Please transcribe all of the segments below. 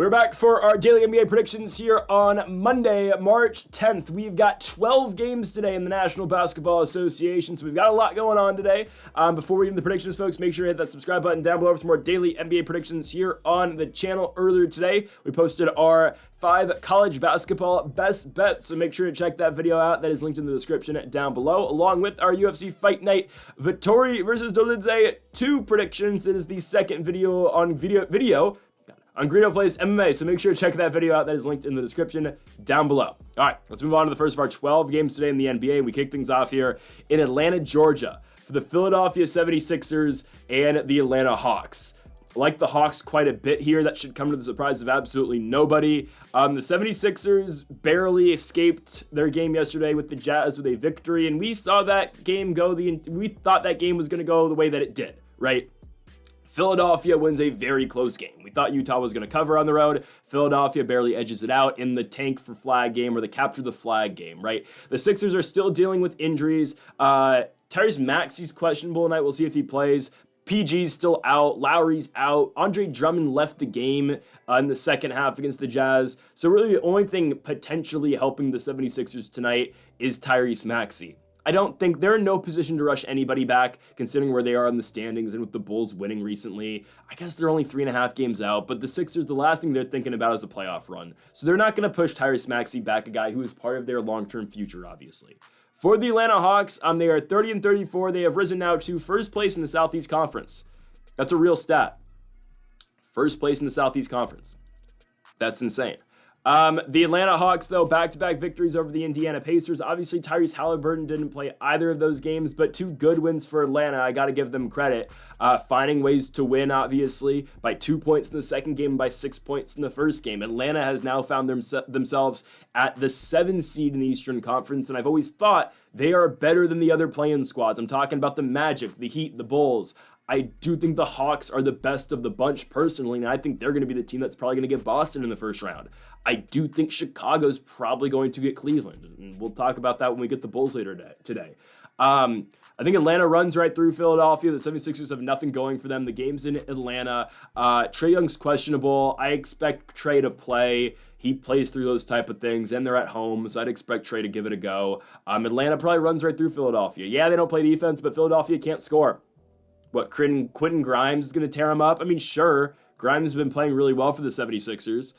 We're back for our daily NBA predictions here on Monday, March 10th. We've got 12 games today in the National Basketball Association, so we've got a lot going on today. Before we get into the predictions, folks, make sure you hit that subscribe button down below for some more daily NBA predictions here on the channel. Earlier today, we posted our 5 college basketball best bets, so make sure to check that video out. That is linked in the description down below, along with our UFC Fight Night Vettori versus Dolidze 2 predictions. It is the second video on Greedo Plays MMA, so make sure to check that video out. That is linked in the description down below. All right, let's move on to the first of our 12 games today in the NBA, and we kick things off here in Atlanta, Georgia, for the Philadelphia 76ers and the Atlanta Hawks. I like the Hawks quite a bit here. That should come to the surprise of absolutely nobody. The 76ers barely escaped their game yesterday with the Jazz with a victory, and we saw that game we thought that game was going to go the way that it did, right? Philadelphia wins a very close game. We thought Utah was going to cover on the road. Philadelphia barely edges it out in the tank for flag game or the capture the flag game, right? The Sixers are still dealing with injuries. Tyrese Maxey's questionable tonight. We'll see if he plays. PG's still out. Lowry's out. Andre Drummond left the game in the second half against the Jazz. So really the only thing potentially helping the 76ers tonight is Tyrese Maxey. I don't think they're in no position to rush anybody back, considering where they are in the standings and with the Bulls winning recently. I guess they're only 3.5 games out, but the Sixers, the last thing they're thinking about is a playoff run. So they're not going to push Tyrese Maxey back, a guy who is part of their long-term future, obviously. For the Atlanta Hawks, they are 30-34. They have risen now to first place in the Southeast Conference. That's a real stat. First place in the Southeast Conference. That's insane. The Atlanta Hawks, though, back-to-back victories over the Indiana Pacers. Obviously, Tyrese Halliburton didn't play either of those games, but 2 good wins for Atlanta. I got to give them credit. Finding ways to win, obviously, by 2 points in the second game and by 6 points in the first game. Atlanta has now found themselves at the 7th seed in the Eastern Conference, and I've always thought they are better than the other play-in squads. I'm talking about the Magic, the Heat, the Bulls. I do think the Hawks are the best of the bunch personally, and I think they're going to be the team that's probably going to get Boston in the first round. I do think Chicago's probably going to get Cleveland, and we'll talk about that when we get the Bulls later today. I think Atlanta runs right through Philadelphia. The 76ers have nothing going for them. The game's in Atlanta. Trae Young's questionable. I expect Trae to play. He plays through those type of things, and they're at home, so I'd expect Trae to give it a go. Atlanta probably runs right through Philadelphia. Yeah, they don't play defense, but Philadelphia can't score. What, Quentin Grimes is going to tear him up? I mean, sure, Grimes has been playing really well for the 76ers,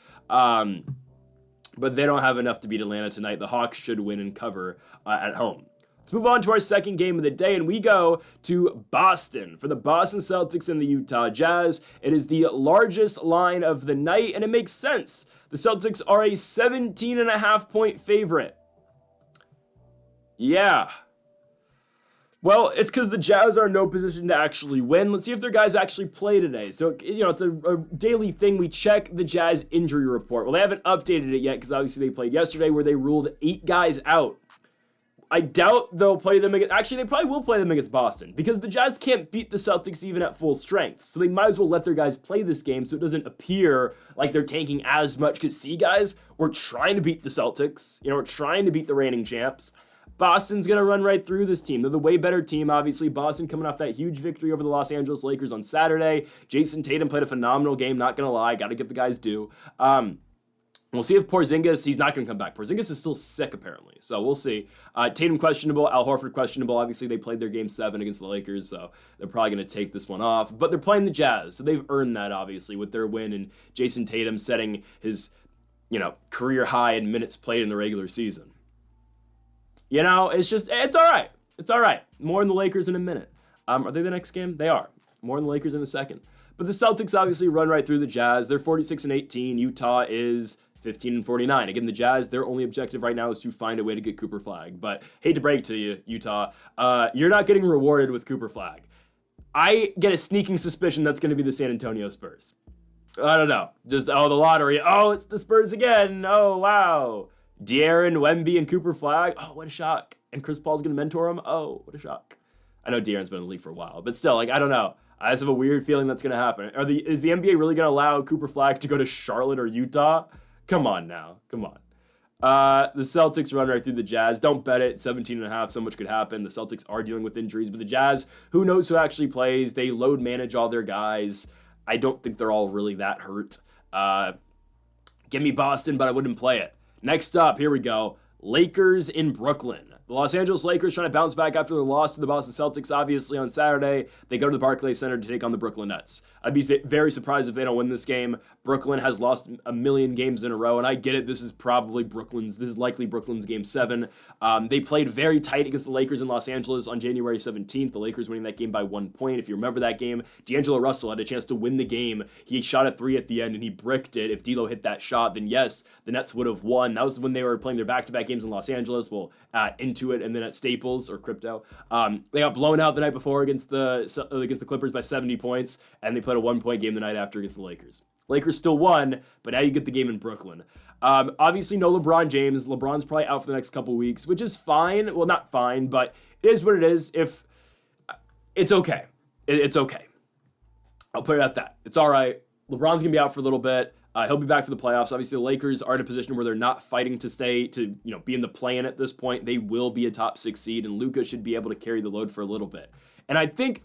but they don't have enough to beat Atlanta tonight. The Hawks should win and cover at home. Let's move on to our second game of the day, and we go to Boston for the Boston Celtics and the Utah Jazz. It is the largest line of the night, and it makes sense. The Celtics are a 17.5-point favorite. Yeah. Well, it's because the Jazz are in no position to actually win. Let's see if their guys actually play today. So, it's a daily thing. We check the Jazz injury report. Well, they haven't updated it yet because obviously they played yesterday where they ruled 8 guys out. I doubt they'll play them against... Actually, they probably will play them against Boston because the Jazz can't beat the Celtics even at full strength. So they might as well let their guys play this game so it doesn't appear like they're tanking as much. Because, see, guys, we're trying to beat the Celtics. We're trying to beat the reigning champs. Boston's going to run right through this team. They're the way better team, obviously. Boston coming off that huge victory over the Los Angeles Lakers on Saturday. Jason Tatum played a phenomenal game, not going to lie. Got to give the guys due. We'll see if Porzingis, he's not going to come back. Porzingis is still sick, apparently. So we'll see. Tatum questionable. Al Horford questionable. Obviously, they played their Game 7 against the Lakers, so they're probably going to take this one off. But they're playing the Jazz, so they've earned that, obviously, with their win and Jason Tatum setting his, career high in minutes played in the regular season. It's all right. It's all right. More in the Lakers in a minute. Are they the next game? They are. More in the Lakers in a second. But the Celtics obviously run right through the Jazz. They're 46-18. Utah is 15-49. Again, the Jazz, their only objective right now is to find a way to get Cooper Flag. But hate to break it to you, Utah, you're not getting rewarded with Cooper Flag. I get a sneaking suspicion that's going to be the San Antonio Spurs. I don't know. Just, the lottery. Oh, it's the Spurs again. Oh, wow. De'Aaron, Wemby, and Cooper Flag. Oh, what a shock. And Chris Paul's going to mentor him. Oh, what a shock. I know De'Aaron's been in the league for a while, but still, I don't know. I just have a weird feeling that's going to happen. Is the NBA really going to allow Cooper Flag to go to Charlotte or Utah? Come on now. Come on. The Celtics run right through the Jazz. Don't bet it. 17.5. So much could happen. The Celtics are dealing with injuries, but the Jazz, who knows who actually plays? They load manage all their guys. I don't think they're all really that hurt. Give me Boston, but I wouldn't play it. Next up, here we go. Lakers in Brooklyn. The Los Angeles Lakers trying to bounce back after their loss to the Boston Celtics, obviously, on Saturday. They go to the Barclays Center to take on the Brooklyn Nets. I'd be very surprised if they don't win this game. Brooklyn has lost a million games in a row, and I get it. This is likely Brooklyn's game 7. They played very tight against the Lakers in Los Angeles on January 17th. The Lakers winning that game by 1 point. If you remember that game, D'Angelo Russell had a chance to win the game. He shot a 3 at the end, and he bricked it. If D'Lo hit that shot, then yes, the Nets would have won. That was when they were playing their back-to-back games in Los Angeles. Well, into it, and then at Staples or Crypto, they got blown out the night before against the Clippers by 70 points, and they played a 1-point game the night after against the Lakers. Lakers still won, but now you get the game in Brooklyn. Obviously, no LeBron James. LeBron's probably out for the next couple weeks, which is fine. Well, not fine, but it is what it is. If it's okay, it's okay. I'll put it at that. It's all right. LeBron's gonna be out for a little bit. He'll be back for the playoffs. Obviously, the Lakers are in a position where they're not fighting to be in the play-in at this point. They will be a top 6 seed, and Luka should be able to carry the load for a little bit. And I think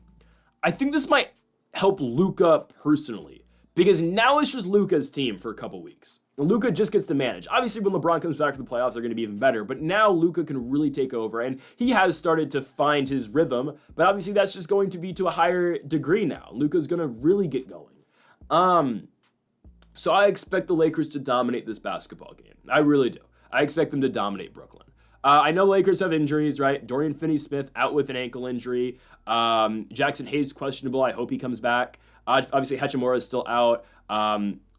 this might help Luka personally, because now it's just Luka's team for a couple weeks. And Luka just gets to manage. Obviously, when LeBron comes back for the playoffs, they're going to be even better. But now Luka can really take over, and he has started to find his rhythm. But obviously, that's just going to be to a higher degree now. Luka's going to really get going. So I expect the Lakers to dominate this basketball game. I really do. I expect them to dominate Brooklyn. I know Lakers have injuries, right? Dorian Finney-Smith out with an ankle injury. Jackson Hayes questionable. I hope he comes back. Obviously, Hachimura is still out.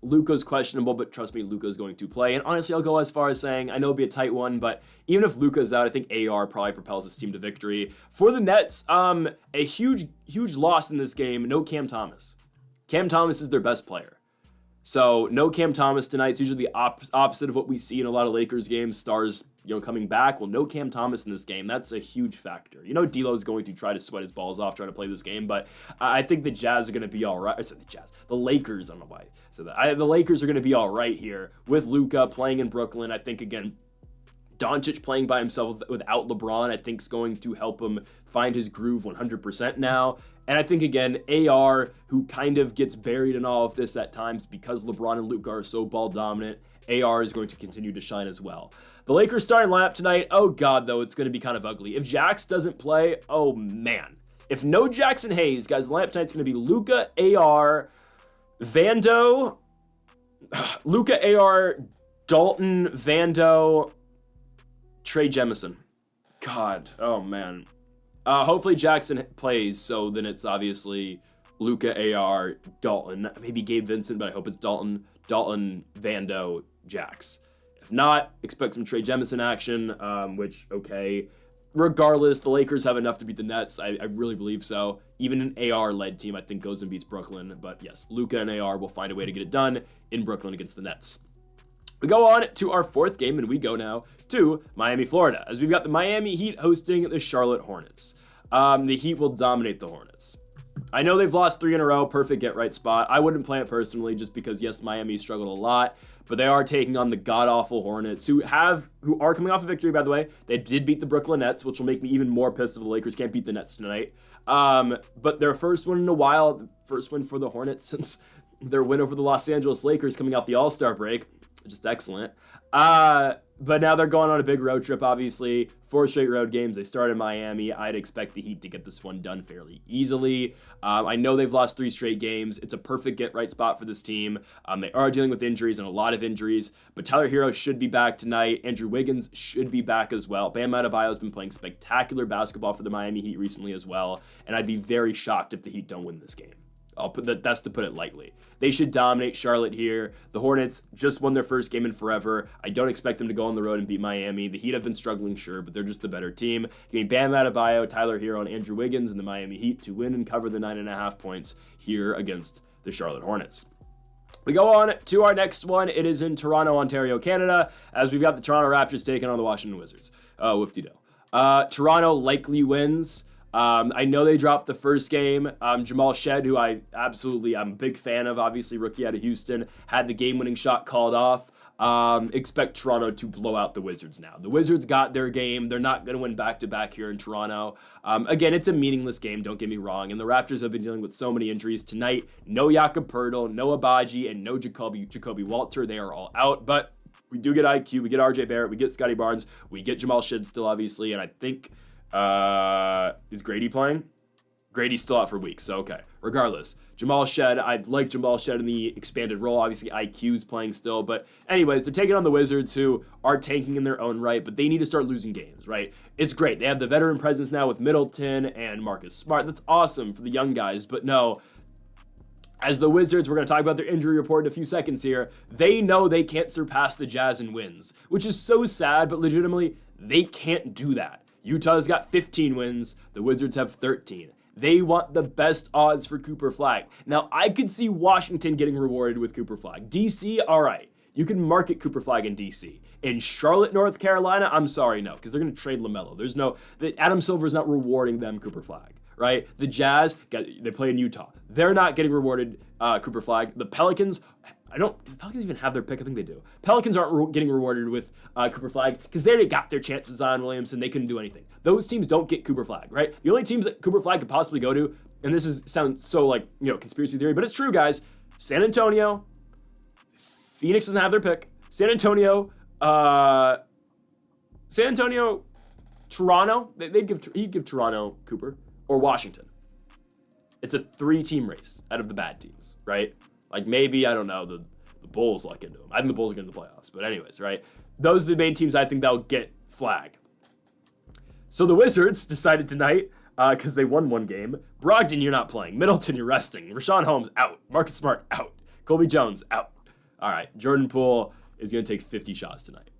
Luka's questionable, but trust me, Luka's going to play. And honestly, I'll go as far as saying, I know it'll be a tight one, but even if Luka's out, I think AR probably propels his team to victory. For the Nets, a huge loss in this game, no Cam Thomas. Cam Thomas is their best player. So no Cam Thomas tonight. It's usually the opposite of what we see in a lot of Lakers games. Stars, coming back. Well, no Cam Thomas in this game. That's a huge factor. D'Lo is going to try to sweat his balls off trying to play this game, but I think the Jazz are going to be all right. I said the Jazz. The Lakers, I don't know why I said that. The Lakers are going to be all right here with Luka playing in Brooklyn. I think, again, Doncic playing by himself without LeBron, I think, is going to help him find his groove 100% now. And I think, again, AR, who kind of gets buried in all of this at times because LeBron and Luka are so ball dominant, AR is going to continue to shine as well. The Lakers starting lineup tonight, oh God, though, it's going to be kind of ugly. If Jax doesn't play, oh man. If no Jackson Hayes, guys, the lineup tonight's going to be Luka, AR, Vando, Luka, AR, Dalton, Vando, Trey Jemison. God, oh man. Hopefully Jackson plays, so then it's obviously Luka, AR, Dalton, maybe Gabe Vincent, but I hope it's Dalton, Vando, Jax. If not, expect some Trey Jemison action, which, okay. Regardless, the Lakers have enough to beat the Nets. I really believe so. Even an AR-led team, I think, goes and beats Brooklyn. But yes, Luka and AR will find a way to get it done in Brooklyn against the Nets. We go on to our 4th game, and we go now to Miami, Florida, as we've got the Miami Heat hosting the Charlotte Hornets. The Heat will dominate the Hornets. I know they've lost 3 in a row, perfect get-right spot. I wouldn't play it personally just because, yes, Miami struggled a lot, but they are taking on the god-awful Hornets, who are coming off a victory, by the way. They did beat the Brooklyn Nets, which will make me even more pissed if the Lakers can't beat the Nets tonight. But their first win in a while, first win for the Hornets since their win over the Los Angeles Lakers coming out the All-Star break. Just excellent. But now they're going on a big road trip, obviously. 4 straight road games. They start in Miami. I'd expect the Heat to get this one done fairly easily. I know they've lost 3 straight games. It's a perfect get-right spot for this team. They are dealing with injuries and a lot of injuries, but Tyler Hero should be back tonight. Andrew Wiggins should be back as well. Bam Adebayo has been playing spectacular basketball for the Miami Heat recently as well, and I'd be very shocked if the Heat don't win this game. That's to put it lightly. They should dominate Charlotte here. The Hornets just won their first game in forever. I don't expect them to go on the road and beat Miami. The Heat have been struggling, sure, but they're just the better team. Give me Bam Adebayo, Tyler Hero, and Andrew Wiggins and the Miami Heat to win and cover the 9.5 points here against the Charlotte Hornets. We go on to our next one. It is in Toronto, Ontario, Canada, as we've got the Toronto Raptors taking on the Washington Wizards. Whoop-de-do. Toronto likely wins. I know they dropped the first game. Jamal Shed, who I'm a big fan of, obviously rookie out of Houston, had the game-winning shot called off. expect Toronto to blow out the Wizards now. The Wizards got their game. They're not going to win back-to-back here in Toronto. Again, it's a meaningless game, don't get me wrong, and the Raptors have been dealing with so many injuries tonight. No Jakob Poeltl, no Abaji, and no Jacoby Walter. They are all out, but we do get IQ, we get RJ Barrett, we get Scotty Barnes, we get Jamal Shead still, obviously, and I think, is Grady playing? Grady's still out for weeks, so okay. Regardless, Jamal Shead, I like Jamal Shead in the expanded role. Obviously, IQ's playing still, but anyways, they're taking on the Wizards, who are tanking in their own right, but they need to start losing games, right? It's great. They have the veteran presence now with Middleton and Marcus Smart. That's awesome for the young guys, but no, as the Wizards, we're going to talk about their injury report in a few seconds here, they know they can't surpass the Jazz in wins, which is so sad, but legitimately, they can't do that. Utah's got 15 wins, the Wizards have 13. They want the best odds for Cooper Flag. Now, I could see Washington getting rewarded with Cooper Flag. DC, all right. You can market Cooper Flag in DC. In Charlotte, North Carolina, I'm sorry, no, because they're going to trade LaMelo. Adam Silver's not rewarding them Cooper Flag, right? The Jazz, they play in Utah. They're not getting rewarded Cooper Flag. The Pelicans, do the Pelicans even have their pick? I think they do. Pelicans aren't getting rewarded with Cooper Flag because they already got their chance with Zion Williamson. They couldn't do anything. Those teams don't get Cooper Flag, right? The only teams that Cooper Flag could possibly go to, and this sounds so like, conspiracy theory, but it's true, guys. San Antonio, Phoenix doesn't have their pick. San Antonio, Toronto, he'd give Toronto Cooper, or Washington. It's a 3-team race out of the bad teams, right? Like maybe, I don't know, the Bulls luck into them. I think the Bulls are going to the playoffs. But anyways, right? Those are the main teams I think that'll get Flag. So the Wizards decided tonight, because they won one game, Brogdon, you're not playing. Middleton, you're resting. Rashawn Holmes, out. Marcus Smart, out. Colby Jones, out. All right, Jordan Poole is going to take 50 shots tonight.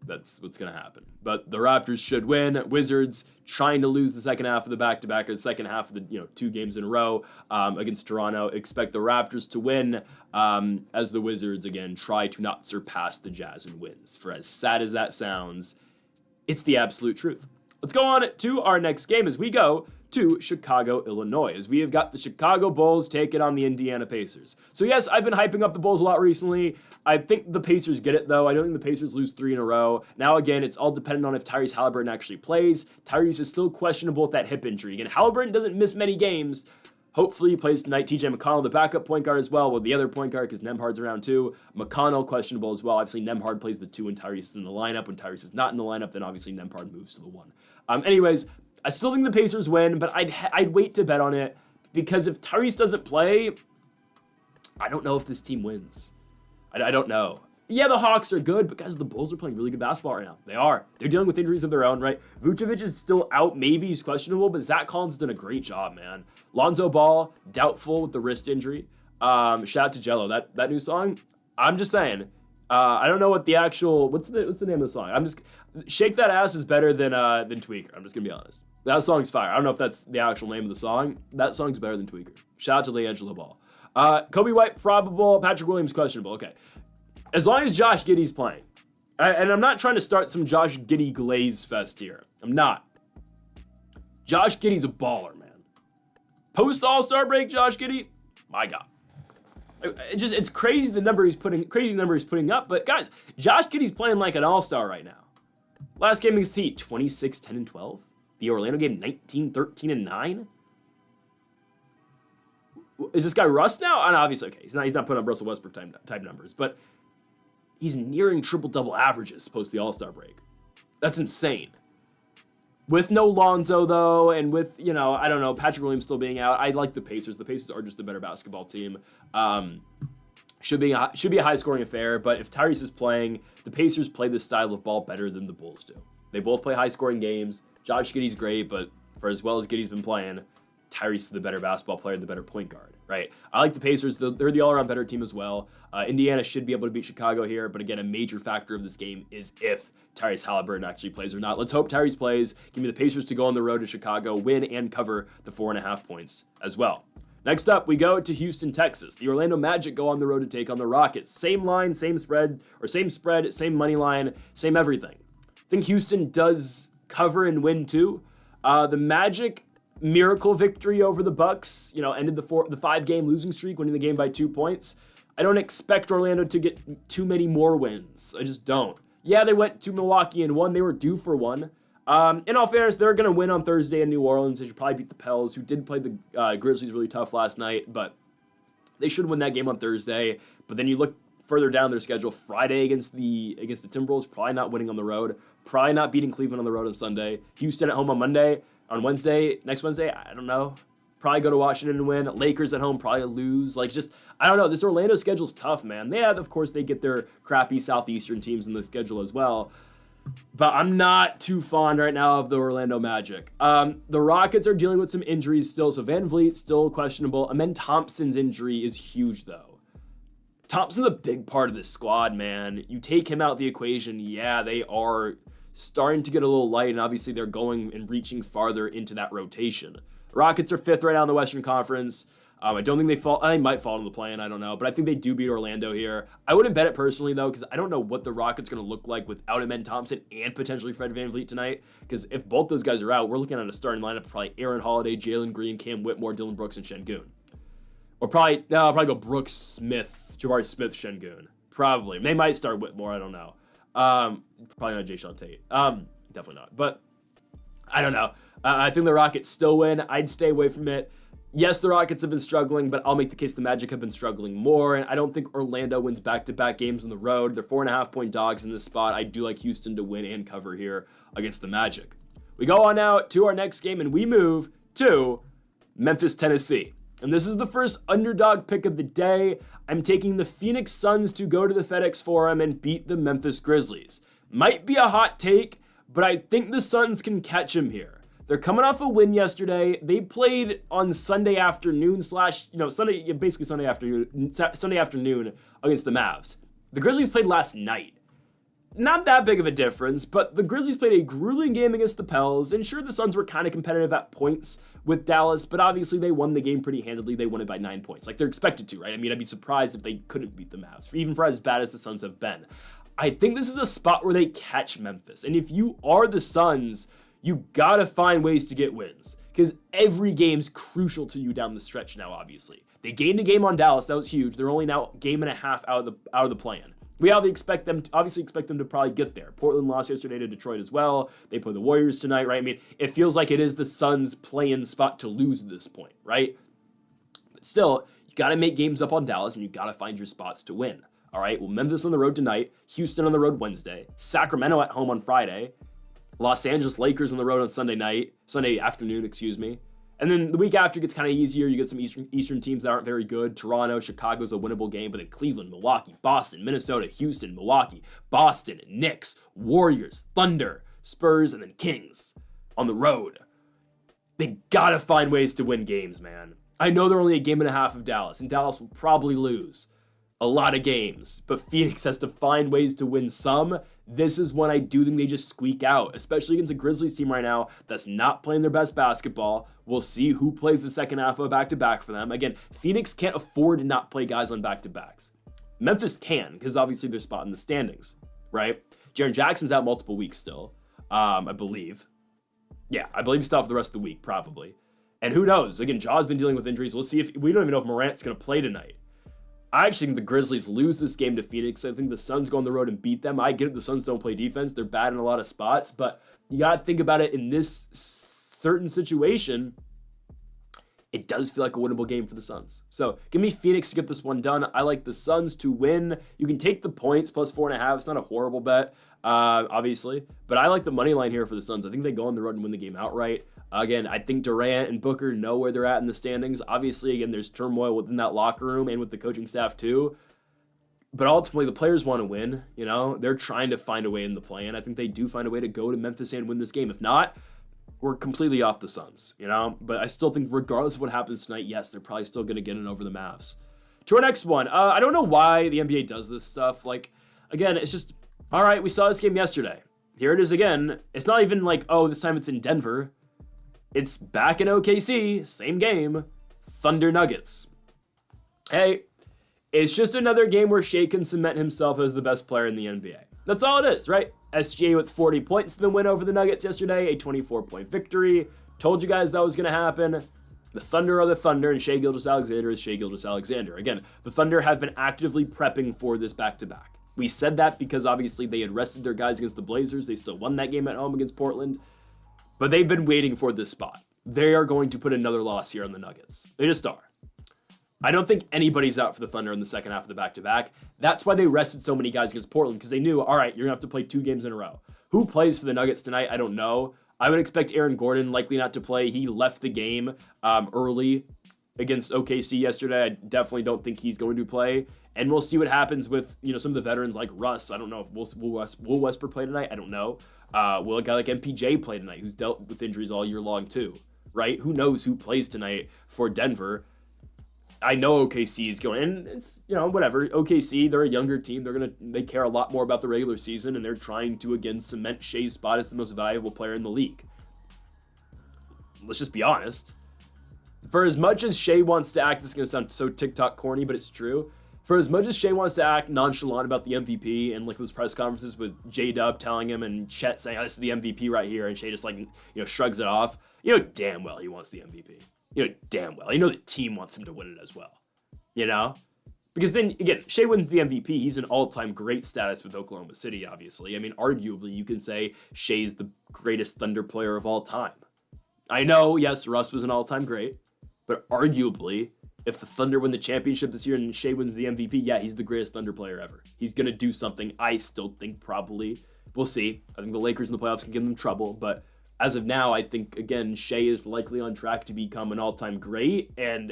That's what's going to happen. But the Raptors should win. Wizards trying to lose the second half of the back-to-back, or the second half of the 2 games in a row against Toronto. Expect the Raptors to win as the Wizards, again, try to not surpass the Jazz in wins. For as sad as that sounds, it's the absolute truth. Let's go on to our next game as we go to Chicago, Illinois, as we have got the Chicago Bulls taking on the Indiana Pacers. So yes, I've been hyping up the Bulls a lot recently. I think the Pacers get it, though. I don't think the Pacers lose 3 in a row. Now, again, it's all dependent on if Tyrese Halliburton actually plays. Tyrese is still questionable with that hip injury. Again, Halliburton doesn't miss many games. Hopefully he plays tonight. TJ McConnell, the backup point guard as well, with the other point guard because Nembhard's around too. McConnell, questionable as well. Obviously, Nembhard plays the 2 when Tyrese is in the lineup. When Tyrese is not in the lineup, then obviously Nembhard moves to the 1. Anyways, I still think the Pacers win, but I'd wait to bet on it because if Tyrese doesn't play, I don't know if this team wins. I don't know. Yeah, the Hawks are good, but guys, the Bulls are playing really good basketball right now. They are. They're dealing with injuries of their own, right? Vucevic is still out. Maybe he's questionable, but Zach Collins has done a great job, man. Lonzo Ball, doubtful with the wrist injury. Shout out to Jello. That new song, I'm just saying. I don't know what the actual, what's the name of the song? Shake That Ass is better than Tweaker. I'm just going to be honest. That song's fire. I don't know if that's the actual name of the song. That song's better than Tweaker. Shout out to LiAngelo Ball. Kobe White, probable. Patrick Williams, questionable. Okay. As long as Josh Giddey's playing. And I'm not trying to start some Josh Giddey glaze fest here. I'm not. Josh Giddey's a baller, man. Post All-Star break, Josh Giddey? My God. It's crazy the number he's putting up. But guys, Josh Giddey's playing like an all-star right now. Last game against the Heat, 26, 10, and 12. The Orlando game, 19, 13, and 9. Is this guy Russ now? And obviously, okay, he's not putting up Russell Westbrook type numbers, but he's nearing triple-double averages post the All-Star break. That's insane. With no Lonzo, though, and with, I don't know, Patrick Williams still being out, I like the Pacers. The Pacers are just a better basketball team. Should be a high-scoring affair, but if Tyrese is playing, the Pacers play this style of ball better than the Bulls do. They both play high-scoring games. Josh Giddey's great, but for as well as Giddey's been playing, Tyrese is the better basketball player, the better point guard, right? I like the Pacers. They're the all-around better team as well. Indiana should be able to beat Chicago here, but again, a major factor of this game is if Tyrese Halliburton actually plays or not. Let's hope Tyrese plays. Give me the Pacers to go on the road to Chicago, win and cover the 4.5 points as well. Next up, we go to Houston, Texas. The Orlando Magic go on the road to take on the Rockets. Same line, same spread, same money line, same everything. I think Houston does cover and win too. The Magic miracle victory over the Bucks, ended the 5-game losing streak, winning the game by 2 points. I don't expect Orlando to get too many more wins. I just don't. Yeah, they went to Milwaukee and won. They were due for one. In all fairness, they're going to win on Thursday in New Orleans. They should probably beat the Pels, who did play the Grizzlies really tough last night, but they should win that game on Thursday. But then you look further down their schedule, Friday against the Timberwolves, probably not winning on the road, probably not beating Cleveland on the road on Sunday. Houston at home on Monday. On Wednesday, next Wednesday, I don't know. Probably go to Washington and win. Lakers at home, probably lose. I don't know. This Orlando schedule's tough, man. Yeah, of course, they get their crappy Southeastern teams in the schedule as well. But I'm not too fond right now of the Orlando Magic. The Rockets are dealing with some injuries still, so Van Vliet still questionable. Amen Thompson's injury is huge, though. Thompson's a big part of this squad, man. You take him out the equation, yeah, they are starting to get a little light, and obviously they're going and reaching farther into that rotation. The Rockets are 5th right now in the Western Conference. I don't think they fall. They might fall into the play-in, I don't know. But I think they do beat Orlando here. I wouldn't bet it personally, though, because I don't know what the Rockets are going to look like without Amen Thompson and potentially Fred VanVleet tonight. Because if both those guys are out, we're looking at a starting lineup of probably Aaron Holiday, Jalen Green, Cam Whitmore, Dylan Brooks, and Şengün. Or I'll probably go Brooks, Smith, Jabari Smith, Şengün. Probably. They might start Whitmore, I don't know. Probably not Jae'Sean Tate. Definitely not. But I don't know. I think the Rockets still win. I'd stay away from it. Yes, the Rockets have been struggling, but I'll make the case the Magic have been struggling more, and I don't think Orlando wins back-to-back games on the road. They're 4.5-point dogs in this spot. I do like Houston to win and cover here against the Magic. We go on now to our next game, and we move to Memphis, Tennessee. And this is the first underdog pick of the day. I'm taking the Phoenix Suns to go to the FedEx Forum and beat the Memphis Grizzlies. Might be a hot take, but I think the Suns can catch him here. They're coming off a win yesterday. They played on Sunday afternoon Sunday afternoon against the Mavs. The Grizzlies played last night. Not that big of a difference, but the Grizzlies played a grueling game against the Pels, and sure, the Suns were kind of competitive at points with Dallas, but obviously they won the game pretty handily. They won it by 9 points. Like they're expected to, right? I mean, I'd be surprised if they couldn't beat the Mavs, even for as bad as the Suns have been. I think this is a spot where they catch Memphis, and if you are the Suns, you gotta find ways to get wins, because every game's crucial to you down the stretch now, obviously. They gained a game on Dallas, that was huge. They're only now a game and a half out of the play-in. We obviously expect them to probably get there. Portland lost yesterday to Detroit as well. They play the Warriors tonight, right? I mean, it feels like it is the Suns' play-in spot to lose at this point, right? But still, you got to make games up on Dallas, and you got to find your spots to win. All right, well, Memphis on the road tonight, Houston on the road Wednesday, Sacramento at home on Friday, Los Angeles Lakers on the road on Sunday afternoon, And then the week after gets kind of easier. You get some Eastern teams that aren't very good. Toronto, Chicago's a winnable game, but then Cleveland, Milwaukee, Boston, Minnesota, Houston, Milwaukee, Boston, Knicks, Warriors, Thunder, Spurs, and then Kings on the road. They gotta find ways to win games, man. I know they're only a game and a half of Dallas, and Dallas will probably lose a lot of games, but Phoenix has to find ways to win some. This is when I do think they just squeak out, especially against a Grizzlies team right now that's not playing their best basketball. We'll see who plays the second half of a back-to-back for them. Again, Phoenix can't afford to not play guys on back-to-backs. Memphis can, because obviously they're spot in the standings, right? Jaren Jackson's out multiple weeks still, I believe. Yeah, I believe he's still out for the rest of the week, probably. And who knows? Again, Jaw's been dealing with injuries. We'll see if we don't even know if Morant's going to play tonight. I actually think the Grizzlies lose this game to Phoenix. I think the Suns go on the road and beat them. I get it, the Suns don't play defense. They're bad in a lot of spots, but you got to think about it in this certain situation. It does feel like a winnable game for the Suns. So give me Phoenix to get this one done. I like the Suns to win. You can take the points plus 4.5. It's not a horrible bet, obviously, but I like the money line here for the Suns. I think they go on the road and win the game outright. Again, I think Durant and Booker know where they're at in the standings. Obviously, again, there's turmoil within that locker room and with the coaching staff too. But ultimately, the players want to win. You know, they're trying to find a way in the play, and I think they do find a way to go to Memphis and win this game. If not, we're completely off the Suns, you know? But I still think regardless of what happens tonight, yes, they're probably still going to get it over the Mavs. To our next one. I don't know why the NBA does this stuff. Like, again, it's just, all right, we saw this game yesterday. Here it is again. It's not even like, oh, this time it's in Denver. It's back in OKC, same game, Thunder Nuggets. Hey, it's just another game where Shea can cement himself as the best player in the NBA. That's all it is, right? SGA with 40 points in the win over the Nuggets yesterday, a 24-point victory. Told you guys that was going to happen. The Thunder are the Thunder, and Shai Gilgeous-Alexander is Shai Gilgeous-Alexander. Again, the Thunder have been actively prepping for this back-to-back. We said that because obviously they had rested their guys against the Blazers. They still won that game at home against Portland. But they've been waiting for this spot. They are going to put another loss here on the Nuggets. They just are. I don't think anybody's out for the Thunder in the second half of the back-to-back. That's why they rested so many guys against Portland, because they knew, all right, you're going to have to play 2 games in a row. Who plays for the Nuggets tonight? I don't know. I would expect Aaron Gordon likely not to play. He left the game early against OKC yesterday. I definitely don't think he's going to play. And we'll see what happens with some of the veterans like Russ. I don't know if will Westbrook play tonight? I don't know. Will a guy like MPJ play tonight, who's dealt with injuries all year long too, right? Who knows who plays tonight for Denver? I know OKC is going, and it's, whatever. OKC, they're a younger team. They care a lot more about the regular season, and they're trying to, again, cement Shai's spot as the most valuable player in the league. Let's just be honest. For as much as Shai wants to act, this is going to sound so TikTok corny, but it's true. For as much as Shai wants to act nonchalant about the MVP and like those press conferences with J-Dub telling him and Chet saying, oh, this is the MVP right here, and Shai just shrugs it off, damn well he wants the MVP. Damn well. The team wants him to win it as well. Because then, again, Shai wins the MVP. He's an all-time great status with Oklahoma City, obviously. I mean, arguably, you can say Shai's the greatest Thunder player of all time. I know, yes, Russ was an all-time great, but arguably, if the Thunder win the championship this year and Shai wins the MVP, yeah, he's the greatest Thunder player ever. He's going to do something, I still think, probably. We'll see. I think the Lakers in the playoffs can give them trouble, but as of now, I think, again, Shai is likely on track to become an all-time great and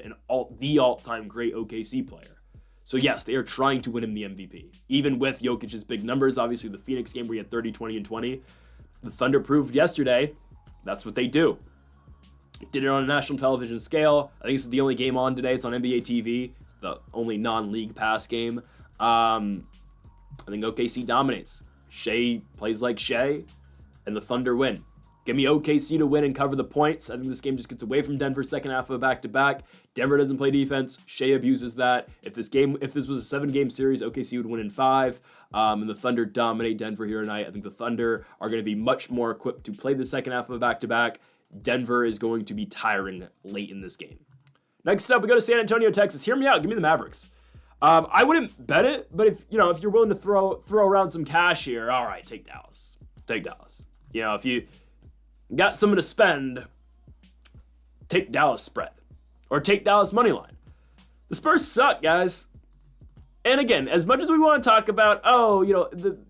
the all-time great OKC player. So, yes, they are trying to win him the MVP. Even with Jokic's big numbers, obviously the Phoenix game where he had 30, 20, and 20, the Thunder proved yesterday that's what they do. Did it on a national television scale. I think this is the only game on today. It's on NBA TV. It's the only non-league pass game. I think OKC dominates. Shai plays like Shai, and the Thunder win. Give me OKC to win and cover the points. I think this game just gets away from Denver second half of a back-to-back. Denver doesn't play defense. Shai abuses that. If this was a 7-game series, OKC would win in 5. And the Thunder dominate Denver here tonight. I think the Thunder are going to be much more equipped to play the second half of a back-to-back. Denver is going to be tiring late in this game. Next up, we go to San Antonio, Texas. Hear me out. Give me the Mavericks. I wouldn't bet it, but if you're willing to throw around some cash here, all right, take Dallas. Take Dallas. If you got someone to spend, take Dallas spread. Or take Dallas money line. The Spurs suck, guys. And again, as much as we want to talk about,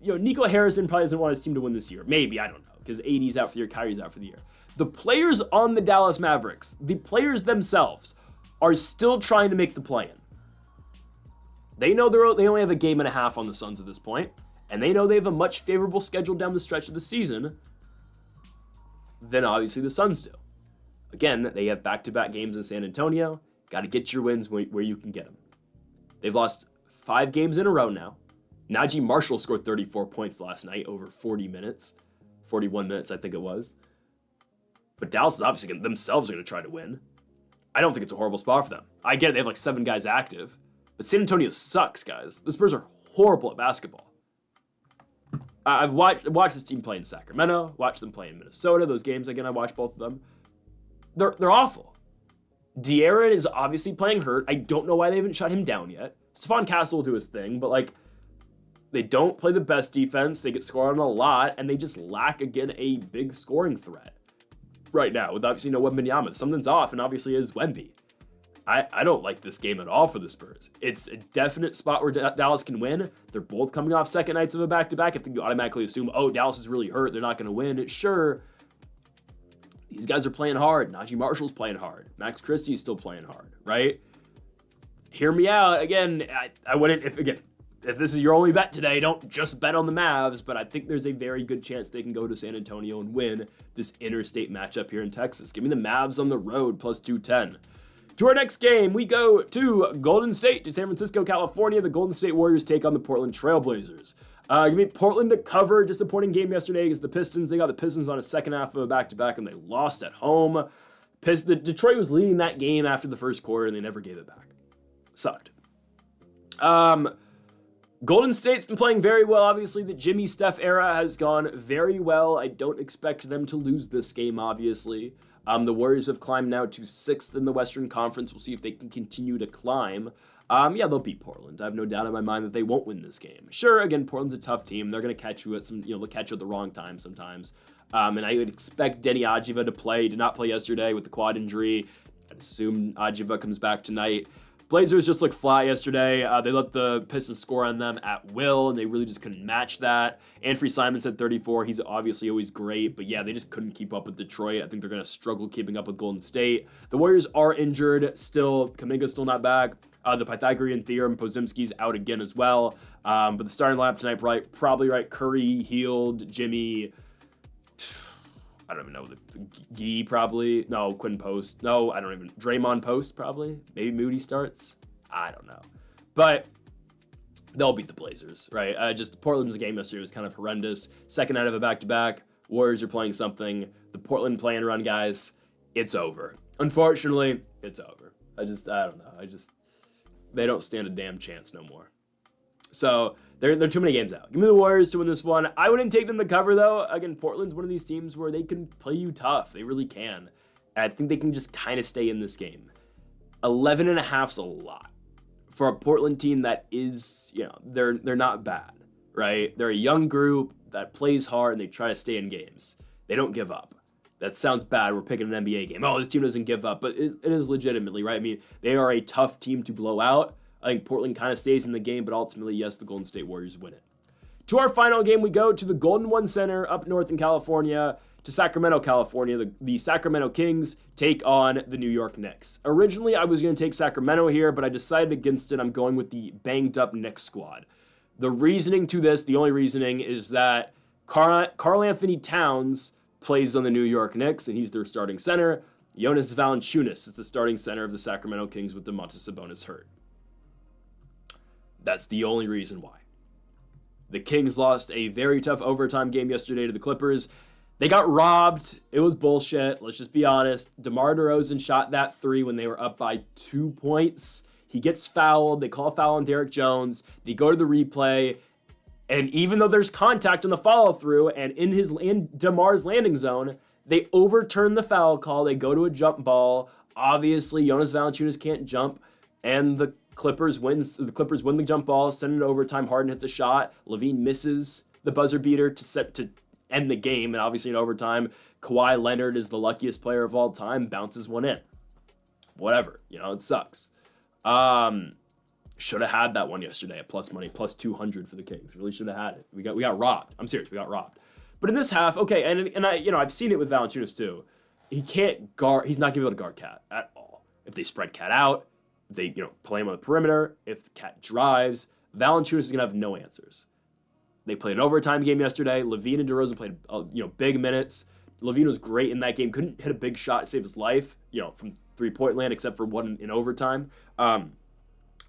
Nico Harrison probably doesn't want his team to win this year. Maybe, I don't know, because AD's out for the year, Kyrie's out for the year. The players on the Dallas Mavericks, the players themselves, are still trying to make the play-in. They know they only have a game and a half on the Suns at this point, and they know they have a much favorable schedule down the stretch of the season than obviously the Suns do. Again, they have back-to-back games in San Antonio. Got to get your wins where you can get them. They've lost 5 games in a row now. Najee Marshall scored 34 points last night over 41 minutes, I think it was. But Dallas is obviously themselves going to try to win. I don't think it's a horrible spot for them. I get it, they have like 7 guys active. But San Antonio sucks, guys. The Spurs are horrible at basketball. I've watched this team play in Sacramento, watched them play in Minnesota. Those games, again, I watched both of them. They're awful. De'Aaron is obviously playing hurt. I don't know why they haven't shut him down yet. Stephon Castle will do his thing, but they don't play the best defense. They get scored on a lot, and they just lack, again, a big scoring threat right now with obviously no Wembanyama. Something's off, and obviously it is Wemby. I don't like this game at all for the Spurs. It's a definite spot where Dallas can win. They're both coming off second nights of a back-to-back. If you automatically assume, Dallas is really hurt, they're not going to win. Sure, these guys are playing hard. Najee Marshall's playing hard. Max Christie's still playing hard, right? Hear me out. Again, I wouldn't, if this is your only bet today, don't just bet on the Mavs, but I think there's a very good chance they can go to San Antonio and win this interstate matchup here in Texas. Give me the Mavs on the road, plus 210. To our next game, we go to Golden State, to San Francisco, California. The Golden State Warriors take on the Portland Trailblazers. Give me Portland to cover. Disappointing game yesterday against the Pistons. They got the Pistons on a second half of a back-to-back, and they lost at home. Detroit was leading that game after the first quarter, and they never gave it back. Sucked. Golden State's been playing very well. Obviously, the Jimmy Steph era has gone very well. I don't expect them to lose this game, obviously. The Warriors have climbed now to 6th in the Western Conference. We'll see if they can continue to climb. Yeah, they'll beat Portland. I have no doubt in my mind that they won't win this game. Sure, again, Portland's a tough team. They're going to catch you at they'll catch you at the wrong time sometimes. And I would expect Denny Adjiva to play. He did not play yesterday with the quad injury. I'd assume Adjiva comes back tonight. Blazers just looked flat yesterday. They let the Pistons score on them at will, and they really just couldn't match that. Anthony Simons at 34. He's obviously always great, but yeah, they just couldn't keep up with Detroit. I think they're going to struggle keeping up with Golden State. The Warriors are injured still. Kuminga's still not back. The Pythagorean theorem, Podziemski's out again as well. But the starting lineup tonight, probably right. Curry, Hield, Jimmy. I don't even know. Gee, probably. No, Quinn Post. No, I don't even. Draymond Post, probably. Maybe Moody starts. I don't know. But they'll beat the Blazers, right? Just Portland's game yesterday was kind of horrendous. Second night of a back-to-back. Warriors are playing something. The Portland play and run guys, it's over. Unfortunately, it's over. I don't know. They don't stand a damn chance no more. So they're too many games out. Give me the Warriors to win this one. I wouldn't take them to cover, though. Again, Portland's one of these teams where they can play you tough. They really can. And I think they can just kind of stay in this game. 11.5's a lot for a Portland team that is, they're not bad, right? They're a young group that plays hard and they try to stay in games. They don't give up. That sounds bad. We're picking an NBA game. Oh, this team doesn't give up, but it is legitimately, right? I mean, they are a tough team to blow out. I think Portland kind of stays in the game, but ultimately, yes, the Golden State Warriors win it. To our final game, we go to the Golden One Center up north in California, to Sacramento, California. The Sacramento Kings take on the New York Knicks. Originally, I was going to take Sacramento here, but I decided against it. I'm going with the banged-up Knicks squad. The reasoning to this, the only reasoning, is that Karl Anthony Towns plays on the New York Knicks, and he's their starting center. Jonas Valanciunas is the starting center of the Sacramento Kings with Domantas Sabonis hurt. That's the only reason why. The Kings lost a very tough overtime game yesterday to the Clippers. They got robbed. It was bullshit. Let's just be honest. DeMar DeRozan shot that three when they were up by 2 points. He gets fouled. They call a foul on Derek Jones. They go to the replay. And even though there's contact on the follow-through and in DeMar's landing zone, they overturn the foul call. They go to a jump ball. Obviously, Jonas Valanciunas can't jump. And the Clippers win the jump ball, send it to overtime. Harden hits a shot. Levine misses the buzzer beater to end the game. And obviously in overtime, Kawhi Leonard is the luckiest player of all time, bounces one in. Whatever. It sucks. Should have had that one yesterday at plus money, plus 200 for the Kings. Really should have had it. We got robbed. I'm serious, we got robbed. But in this half, okay, and I've seen it with Valanciunas too. He can't guard. He's not gonna be able to guard Cat at all. If they spread Cat out, they play him on the perimeter. If Cat drives, Valanciunas is gonna have no answers. They played an overtime game yesterday. Levine and DeRozan played big minutes. Levine was great in that game. Couldn't hit a big shot to save his life, from 3-point land, except for one in overtime.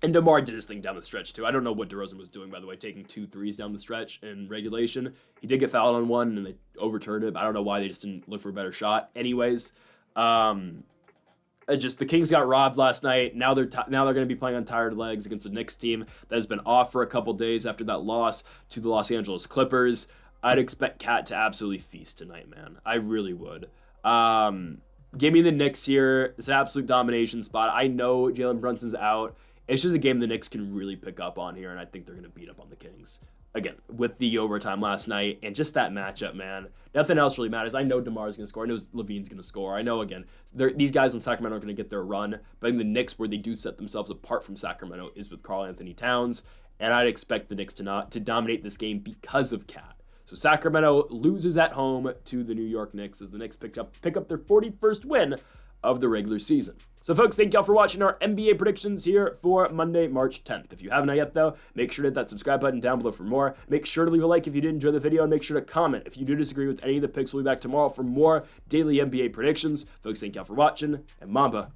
And DeMar did his thing down the stretch, too. I don't know what DeRozan was doing, by the way, taking 2 threes down the stretch in regulation. He did get fouled on one, and they overturned it. But I don't know why they just didn't look for a better shot. Anyways, the Kings got robbed last night. Now they're going to be playing on tired legs against the Knicks team that has been off for a couple days after that loss to the Los Angeles Clippers. I'd expect Cat to absolutely feast tonight, man. I really would. Give me the Knicks here. It's an absolute domination spot. I know Jalen Brunson's out. It's just a game the Knicks can really pick up on here, and I think they're going to beat up on the Kings. Again, with the overtime last night and just that matchup, man. Nothing else really matters. I know DeMar's going to score. I know Levine's going to score. I know, again, these guys in Sacramento are going to get their run. But I think the Knicks, where they do set themselves apart from Sacramento, is with Karl Anthony Towns. And I'd expect the Knicks to dominate this game because of Cat. So Sacramento loses at home to the New York Knicks as the Knicks pick up their 41st win of the regular season. So folks, thank y'all for watching our NBA predictions here for Monday, March 10th. If you haven't yet though, make sure to hit that subscribe button down below for more. Make sure to leave a like if you did enjoy the video, and make sure to comment if you do disagree with any of the picks. We'll be back tomorrow for more daily NBA predictions. Folks, thank y'all for watching, and Mamba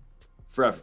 forever.